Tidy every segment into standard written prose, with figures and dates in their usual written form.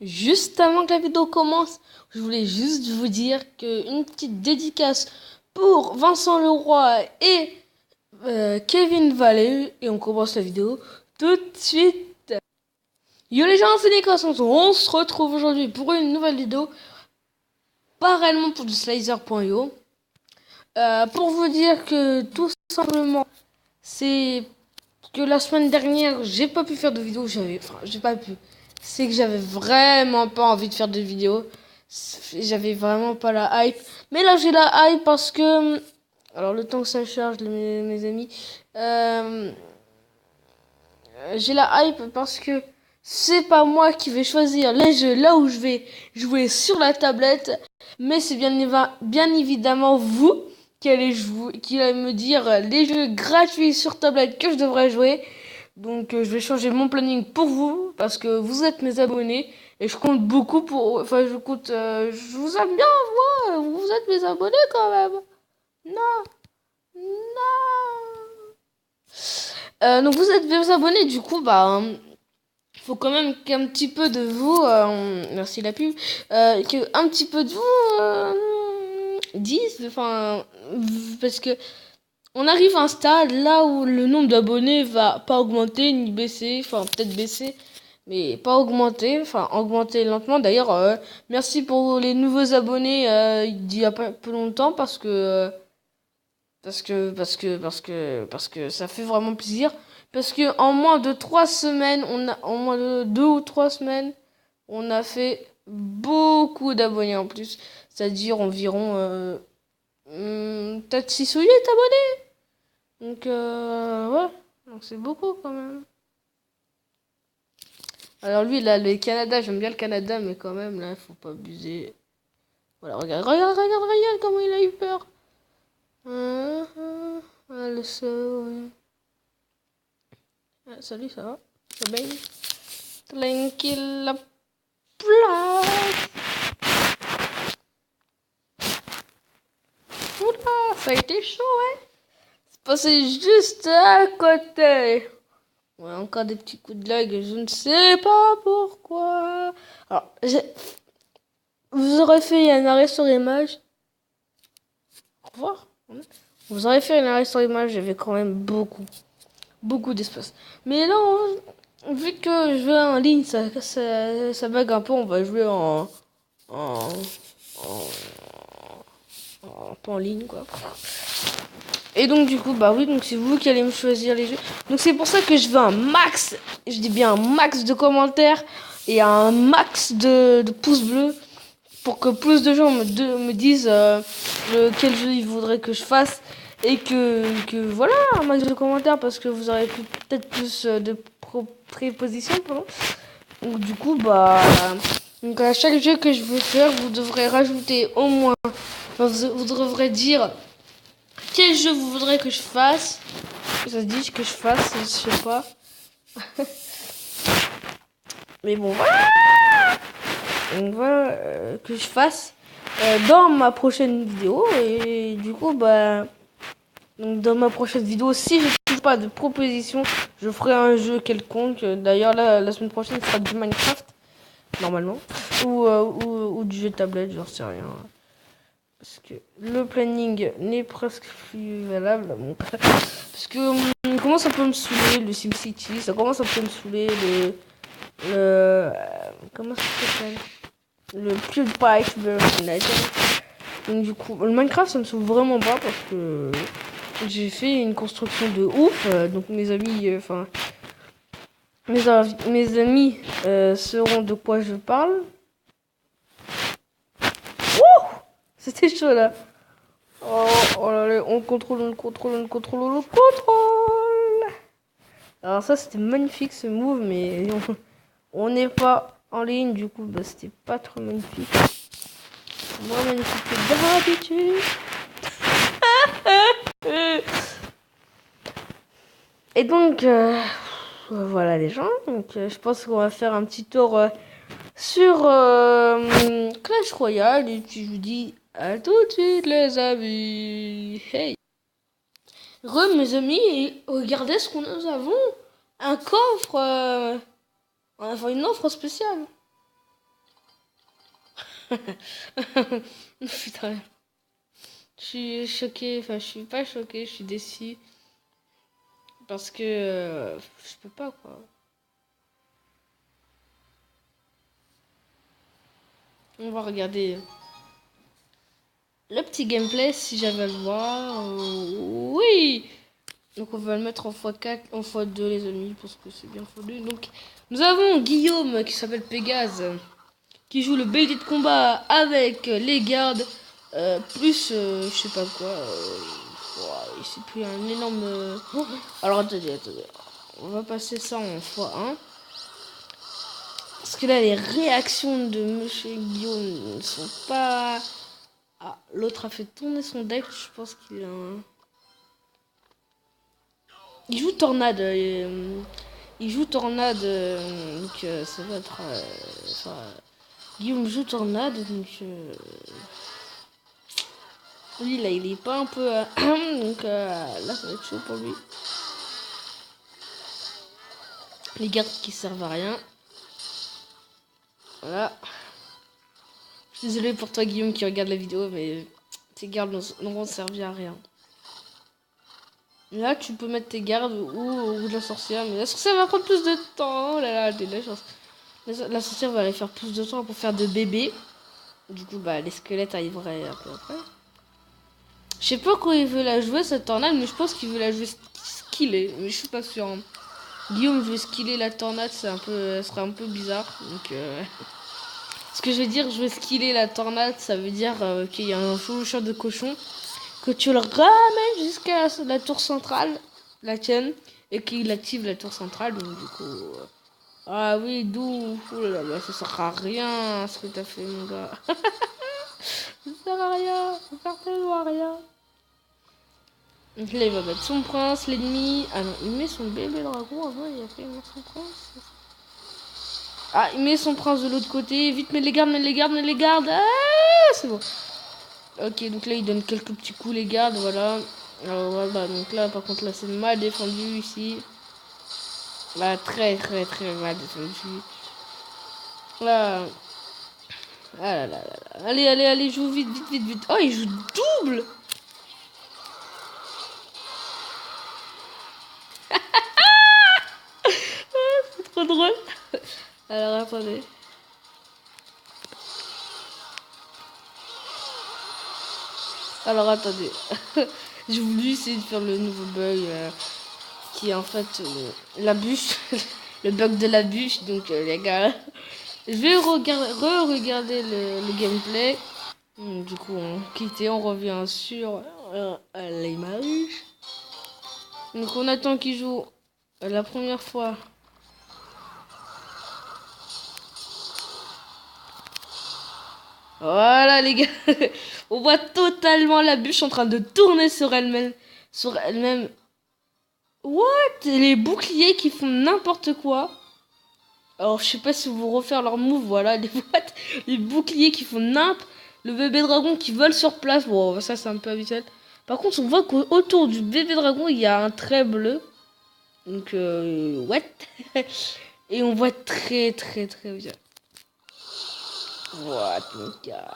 Juste avant que la vidéo commence, je voulais juste vous dire qu'une petite dédicace pour Vincent Leroy et Kevin Vallée. Et on commence la vidéo tout de suite. Yo les gens, c'est Nicolas Sanson. On se retrouve aujourd'hui pour une nouvelle vidéo. Pas réellement pour du Slicer.io. Pour vous dire que tout simplement, c'est que la semaine dernière, j'ai pas pu faire de vidéo. J'ai pas pu. C'est que j'avais vraiment pas envie de faire de vidéo. J'avais vraiment pas la hype. Mais là, j'ai la hype parce que... Alors, le temps que ça charge, mes amis. J'ai la hype parce que c'est pas moi qui vais choisir les jeux là où je vais jouer sur la tablette. Mais c'est bien évidemment vous qui allez me dire les jeux gratuits sur tablette que je devrais jouer. Donc je vais changer mon planning pour vous parce que vous êtes mes abonnés et je compte beaucoup pour... Enfin je vous aime bien, vous êtes mes abonnés quand même. Non, non. Donc vous êtes mes abonnés, du coup faut quand même qu'un petit peu de vous, merci la pub, qu'un petit peu de vous disent, enfin parce que on arrive à un stade là où le nombre d'abonnés va pas augmenter ni baisser, enfin peut-être baisser, mais pas augmenter, enfin augmenter lentement. D'ailleurs, merci pour les nouveaux abonnés d'il y a pas peu longtemps parce que ça fait vraiment plaisir. Parce que en moins de 3 semaines, en moins de 2 ou 3 semaines, on a fait beaucoup d'abonnés en plus. C'est-à-dire environ peut-être 6 ou 8 abonnés. Donc, ouais. Donc, c'est beaucoup quand même. Alors, lui, là, le Canada, j'aime bien le Canada, mais quand même, là, faut pas abuser. Voilà, regarde comment il a eu peur. Le seul, salut, ça va? Ça va bien? Tranquille, la place. Oula, ça a été chaud, ouais. C'est passé juste à côté. Ouais, encore des petits coups de lag, je ne sais pas pourquoi. Alors, vous aurez fait un arrêt sur image. Au revoir. Vous aurez fait un arrêt sur image, j'avais quand même beaucoup d'espace. Mais là, vu que je vais en ligne, ça bug un peu, on va jouer en, pas en ligne, quoi. Et donc, du coup, bah oui, donc c'est vous qui allez me choisir les jeux. Donc, c'est pour ça que je veux un max, je dis bien un max de commentaires et un max de pouces bleus pour que plus de gens me disent quel jeu ils voudraient que je fasse. Et que voilà, un max de commentaires parce que vous aurez peut-être plus de prépositions, pardon. Donc, du coup, donc à chaque jeu que je veux faire, vous devrez rajouter au moins, enfin, vous devrez dire quel jeu vous voudrez que je fasse. Ça se dit que je fasse, je sais pas. Mais bon, voilà. Donc voilà, que je fasse dans ma prochaine vidéo. Et du coup, donc dans ma prochaine vidéo, si je trouve pas de proposition, je ferai un jeu quelconque. D'ailleurs, là, la semaine prochaine, ce sera du Minecraft, normalement. Ou du jeu tablette, j'en sais rien. Parce que le planning n'est presque plus valable. Parce que comment ça peut me saouler le SimCity, ça commence à me saouler comment ça s'appelle, le PewDiePie United. Donc du coup, le Minecraft ça me saoule vraiment pas parce que j'ai fait une construction de ouf. Donc mes amis, mes amis sauront de quoi je parle. Ouh, c'était chaud là. Oh là là, on contrôle. Alors ça c'était magnifique ce move, mais on n'est pas en ligne, du coup c'était pas trop magnifique. Moins magnifique que d'habitude. Et donc voilà les gens, donc je pense qu'on va faire un petit tour sur Clash Royale et puis je vous dis à tout de suite les amis. Hey. Mes amis, et regardez ce que nous avons. Un coffre, enfin une offre spéciale. Putain. Je suis choquée, enfin je suis pas choquée, je suis déçue. Parce que je peux pas quoi. On va regarder le petit gameplay si j'avais à le voir. Oui. Donc on va le mettre en x4, en x2 les amis, parce que c'est bien x2. Donc nous avons Guillaume qui s'appelle Pégase, qui joue le BD de combat avec les gardes, plus je sais pas quoi. C'est plus un énorme... Alors attendez. On va passer ça en x1. Parce que là les réactions de Monsieur Guillaume ne sont pas... Ah, l'autre a fait tourner son deck, je pense qu'il a un... Il joue Tornade. Il joue Tornade. Donc ça va être... Guillaume joue Tornade. Donc... lui là il est pas un peu... donc là ça va être chaud pour lui. Les gardes qui servent à rien. Voilà. Je suis désolé pour toi Guillaume qui regarde la vidéo, mais tes gardes n'auront servi à rien. Là, tu peux mettre tes gardes ou de la sorcière. Mais la sorcière va prendre plus de temps. Oh là là, t'es de la chance. La sorcière va aller faire plus de temps pour faire de bébés. Du coup, bah, les squelettes arriveraient un peu après. Je sais pas quand il veut la jouer, cette tornade, mais je pense qu'il veut la jouer skillée. Mais je suis pas sûr. Hein. Guillaume veut skiller la tornade, ce serait un peu bizarre. Donc, ce que je veux dire, je veux skiller la tornade, ça veut dire qu'il y a un chevaucheur de cochon. Que tu le ramènes jusqu'à la tour centrale, la tienne, et qu'il active la tour centrale. Donc du coup... ah oui, d'où... Oh là là, ça sert à rien ce que t'as fait mon gars. Ça sert à rien, ça sert tellement à rien. Donc là il va mettre son prince, l'ennemi... Ah non, il met son bébé dragon avant et après il met son prince. Ah, il met son prince de l'autre côté. Vite, mets les gardes. Ah, c'est bon. Ok, donc là il donne quelques petits coups les gardes, voilà. Alors voilà, donc là par contre là c'est mal défendu ici. Là très mal défendu. Là. Ah là là là. Allez, joue vite. Oh il joue double. C'est trop drôle. Alors attendez. J'ai voulu essayer de faire le nouveau bug qui est en fait la bûche. Le bug de la bûche, donc les gars. Je vais re-regarder le gameplay. Du coup, on quitte et on revient sur les maruches. Donc, on attend qu'il joue la première fois. Voilà, les gars. On voit totalement la bûche en train de tourner sur elle-même. What? Les boucliers qui font n'importe quoi. Alors, je sais pas si vous refaire leur move, voilà, les boucliers qui font nimp, le bébé dragon qui vole sur place, bon, ça c'est un peu habituel. Par contre, on voit qu'autour du bébé dragon, il y a un trait bleu. Donc, what? Et on voit très bien. What, mon gars.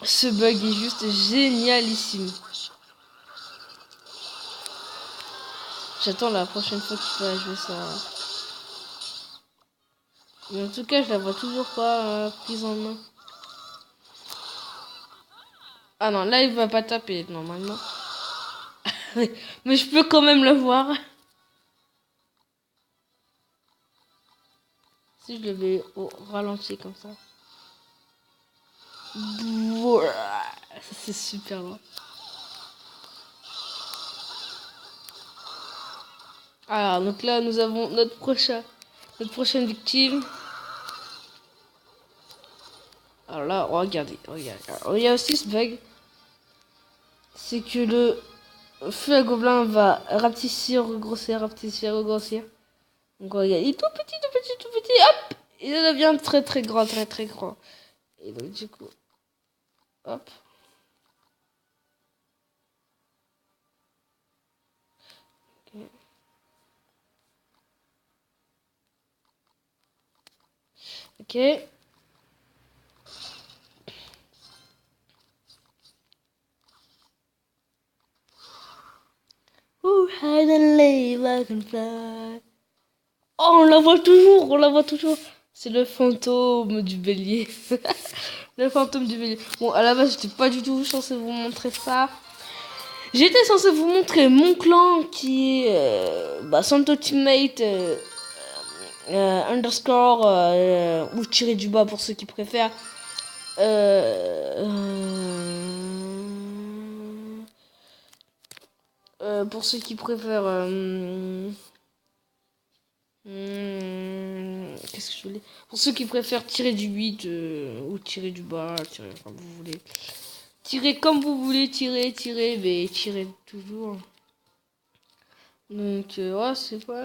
Ce bug est juste génialissime. J'attends la prochaine fois qu'il va jouer ça. Mais en tout cas, je la vois toujours pas prise en main. Ah non, là il va pas taper normalement. Mais je peux quand même le voir. Si je le vais au ralenti comme ça. Ça c'est super loin. Alors donc là nous avons notre prochaine victime. Alors là, regardez. Alors, il y a aussi ce bug. C'est que le feu à gobelin va rapetissir, regrossir. Donc regarde, il est tout petit, hop. Il devient très grand. Et donc du coup, hop. Ok. Dragonfly. Oh, on la voit toujours, on la voit toujours. C'est le fantôme du bélier. Le fantôme du bélier. Bon, à la base, j'étais pas du tout censé vous montrer ça. J'étais censé vous montrer mon clan qui est Santo Teammate underscore ou tiré du bas pour ceux qui préfèrent. Pour ceux qui préfèrent qu'est-ce que je voulais, pour ceux qui préfèrent tirer du 8 ou tirer du bas, tirer comme vous voulez, tirer comme vous voulez, tirer mais tirer toujours. Donc ouais, c'est pas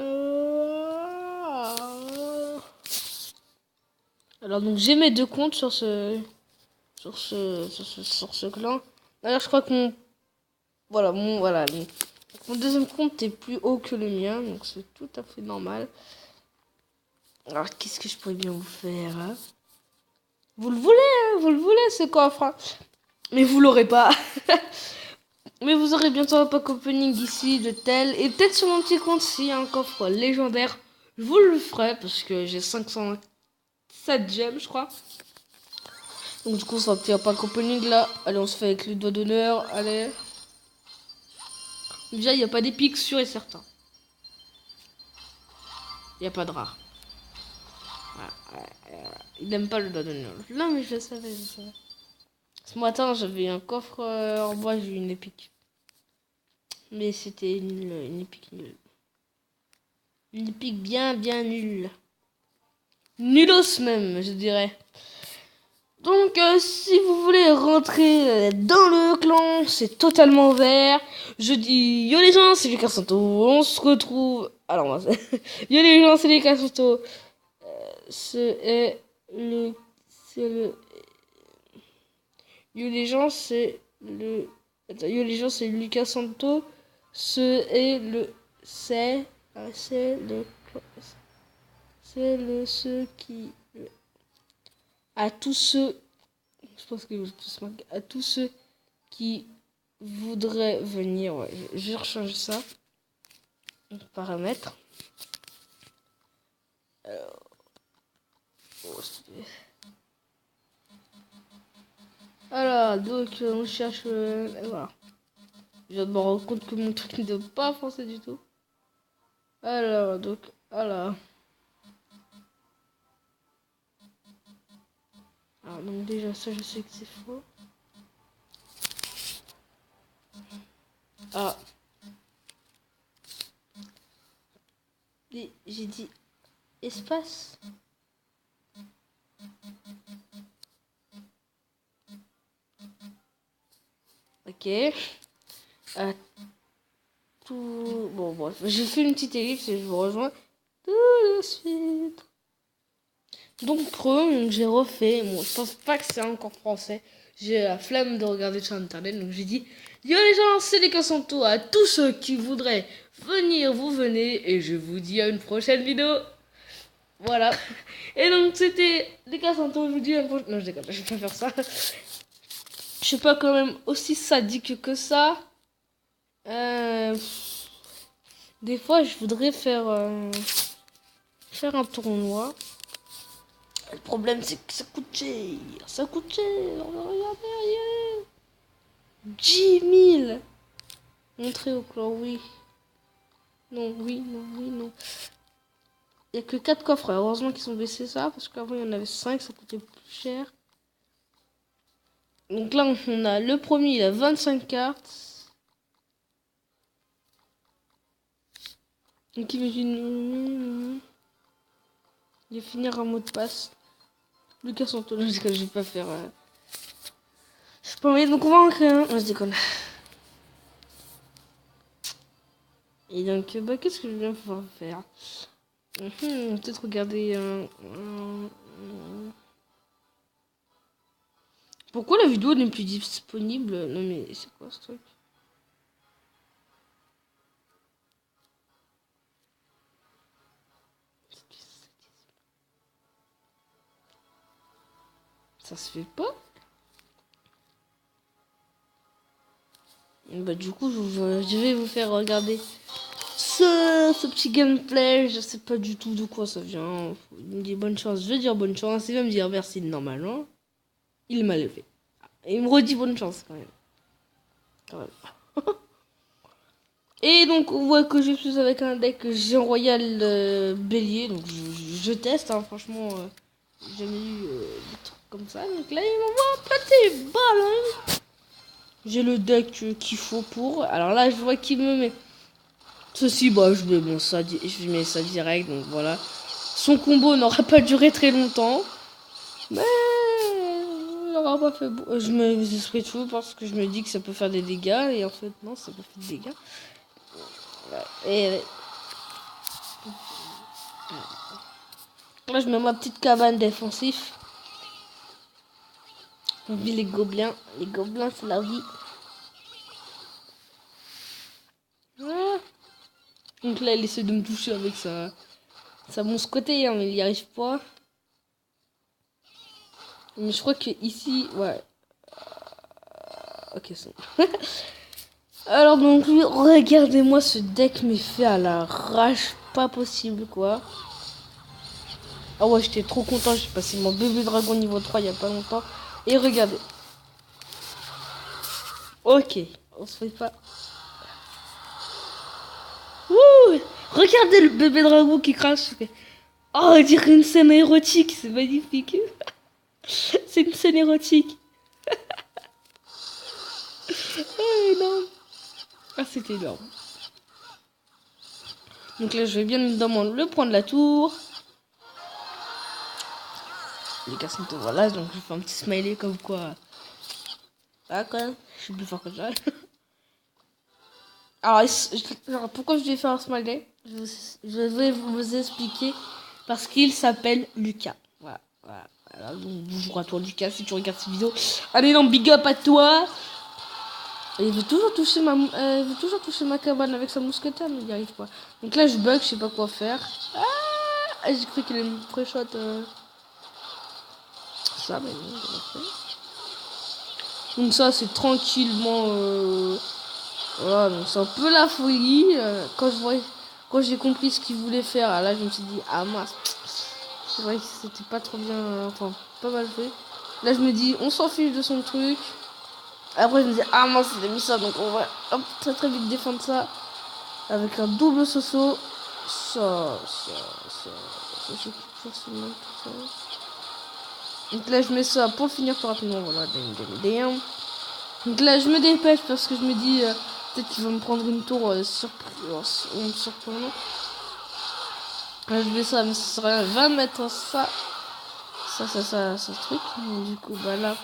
alors donc j'ai mes deux comptes sur ce clan. D'ailleurs je crois que mon deuxième compte est plus haut que le mien, donc c'est tout à fait normal. Alors, qu'est-ce que je pourrais bien vous faire hein? Vous le voulez ce coffre hein? Mais vous l'aurez pas. Mais vous aurez bientôt un pack opening ici de tel. Et peut-être sur mon petit compte, s'il y a un coffre légendaire, je vous le ferai parce que j'ai 507 gemmes, je crois. Donc du coup, ça va un pack opening là. Allez, on se fait avec le doigt d'honneur. Allez. Déjà, il n'y a pas d'épique sûr et certain. Il n'y a pas de rare. Il n'aime pas le doigt d'honneur. Non, mais je le savais. Ce matin, j'avais un coffre en bois, j'ai eu une épique. Mais c'était une épique nulle. Une épique bien nulle. Nulos même, je dirais. Donc, si vous voulez rentrer dans le clan, c'est totalement ouvert. Je dis, yo les gens, c'est Lucas Santo. On se retrouve. Alors, moi, yo les gens, c'est Lucas Santo. C'est le. Yo les gens, c'est le. Attends, yo les gens, c'est Lucas Santo. C'est le. C'est ce qui. À tous ceux. Je pense que à tous ceux qui voudraient venir. Ouais, je vais rechanger ça. Paramètres. Alors. Alors, donc, on cherche. Voilà. Je viens de me rendre compte que mon truc n'est pas français du tout. Alors, donc, voilà. Alors, donc, déjà, ça, je sais que c'est faux. Ah. J'ai dit espace. Ok. Tout. Bon, bref. J'ai fait une petite ellipse et je vous rejoins tout de suite. Donc, j'ai refait. Bon, je pense pas que c'est encore français. J'ai la flemme de regarder sur internet. Donc, j'ai dit yo les gens, c'est les Cassanto. À tous ceux qui voudraient venir, vous venez. Et je vous dis à une prochaine vidéo. Voilà. Et donc, c'était les Cassanto. Je vous dis à une prochaine. Non, je déconne, je vais pas faire ça. Je suis pas quand même aussi sadique que ça. Des fois, je voudrais faire un tournoi. Le problème, c'est que ça coûte cher. Ça coûte cher. Regardez, 10 000. Montrer au clan, oui. Non, oui, non, oui, non. Il n'y a que 4 coffres. Heureusement qu'ils ont baissé ça. Parce qu'avant, il y en avait 5. Ça coûtait plus cher. Donc là, on a le premier, il a 25 cartes. Donc imagine. Il va finir un mot de passe. Lucas Santo, je déconne, je vais pas faire. Je peux envoyer, donc on va en créer un. Je déconne. Et donc, qu'est-ce que je vais pouvoir faire? Peut-être regarder. Pourquoi la vidéo n'est plus disponible? Non, mais c'est quoi ce truc? Ça se fait pas? Bah du coup je vais vous faire regarder ce petit gameplay. Je sais pas du tout de quoi ça vient. Il me dit bonne chance, je vais dire bonne chance. Il va me dire merci normalement. Il m'a levé. Il me redit bonne chance quand même. Quand même. Et donc on voit que je suis avec un deck Géant Royal Bélier. Donc je teste, hein, franchement. J'ai jamais eu des trucs comme ça. Donc là il m'envoie un pâté balle. Hein. J'ai le deck qu'il faut pour. Alors là je vois qu'il me met ceci. Bah je mets ça direct. Donc voilà. Son combo n'aura pas duré très longtemps. Mais il n'aura pas fait beau. Je mets mes esprits de fou parce que je me dis que ça peut faire des dégâts. Et en fait non, ça peut faire des dégâts. Et là, je mets ma petite cabane défensive. On vit les gobelins. Les gobelins, c'est la vie. Ah. Donc là, il essaie de me toucher avec sa mousquetaille, hein, mais il n'y arrive pas. Mais je crois que ici, ouais. Ok, c'est bon. Alors donc, regardez-moi ce deck, mais fait à l'arrache, pas possible, quoi. Ah ouais, j'étais trop content, j'ai passé mon bébé dragon niveau 3 il y a pas longtemps. Et regardez. Ok, on se fait pas. Ouh, regardez le bébé dragon qui crache. Oh, on dirait une scène érotique, c'est magnifique. C'est une scène érotique. Oh, énorme. Ah, c'était énorme. Donc là, je vais bien évidemment le prendre la tour. Les gars sont voilà, donc je fais un petit smiley comme quoi. Ah, quand même, je suis plus fort que ça. Alors, pourquoi je vais faire un smiley? Je vais vous expliquer. Parce qu'il s'appelle Lucas. Voilà. Donc, bonjour à toi, Lucas, si tu regardes cette vidéo. Allez, non, big up à toi. Et il veut toujours toucher ma cabane avec sa mousquetaire, mais il n'y arrive pas. Donc là, je bug, je sais pas quoi faire. Ah, j'ai cru qu'il allait me pré-shot. Ça, mais non, je l'ai fait. Donc ça, c'est tranquillement. Voilà, donc c'est un peu la folie. Quand j'ai compris ce qu'il voulait faire, là, je me suis dit, ah mince. C'est vrai que c'était pas trop bien, enfin, pas mal fait. Là, je me dis, on s'en fiche de son truc. Après, je me dis, ah mince, il a mis ça, donc on va hop, très vite défendre ça. Avec un double soso. Ça, je forcément tout ça. Donc là, je mets ça pour le finir plus rapidement. Voilà, donc là, je me dépêche parce que je me dis, peut-être qu'il va me prendre une tour surprenant. Là, je mets ça, mais ça sert à rien. 20 mètres, ça truc. Donc, du coup, bah là.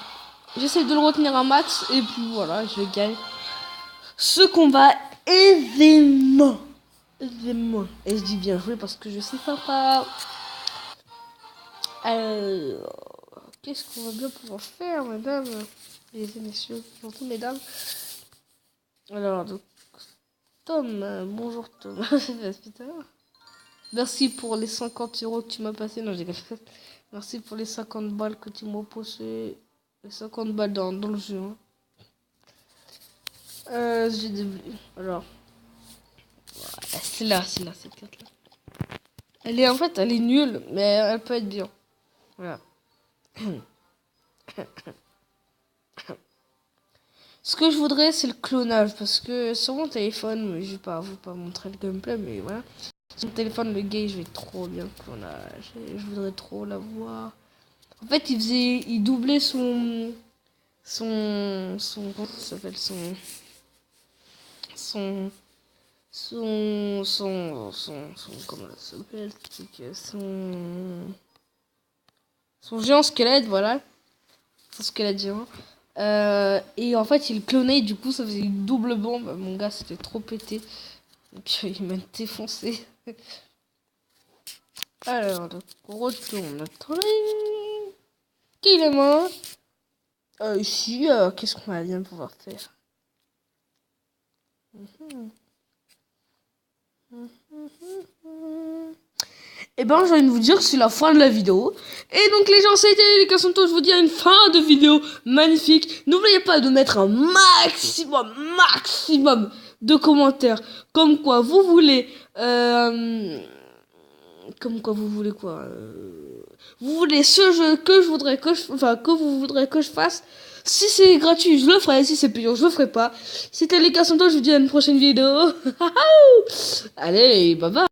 J'essaie de le retenir un max et puis voilà, je gagne ce combat aisément. Et je dis bien joué parce que je sais pas. Qu'est-ce qu'on va bien pouvoir faire, madame et messieurs, surtout mesdames. Alors, donc, Tom, bonjour Tom. Merci pour les 50 € que tu m'as passé. Non, j'ai Merci pour les 50 balles que tu m'as posé. Les 50 balles dans le jeu. Hein. J'ai des... Alors. Voilà, c'est là, cette carte-là. Elle est nulle, mais elle peut être bien. Voilà. Ce que je voudrais, c'est le clonage. Parce que sur mon téléphone, je vais pas vous montrer le gameplay, mais voilà. Sur mon téléphone, le gars, je vais trop bien le clonage. Et je voudrais trop l'avoir. En fait, il doublait son comment ça s'appelle, comment ça s'appelle, son géant squelette, voilà, son squelette géant. Et en fait, il clonait, du coup, ça faisait une double bombe. Mon gars, c'était trop pété. Donc, il m'a défoncé. Alors, donc, on retourne notre ligne. Qui est mort? Ici, qu'est-ce qu'on va bien pouvoir faire? Et ben, j'ai envie de vous dire que c'est la fin de la vidéo. Et donc, les gens, ça a été l'éducation de toi. Je vous dis à une fin de vidéo magnifique. N'oubliez pas de mettre un maximum de commentaires. Comme quoi vous voulez... comme quoi vous voulez quoi vous voulez ce jeu que je voudrais que je... Enfin, que vous voudrez que je fasse. Si c'est gratuit, je le ferai. Si c'est payant, je le ferai pas. C'était les cas, je vous dis à une prochaine vidéo. Allez, bye bye.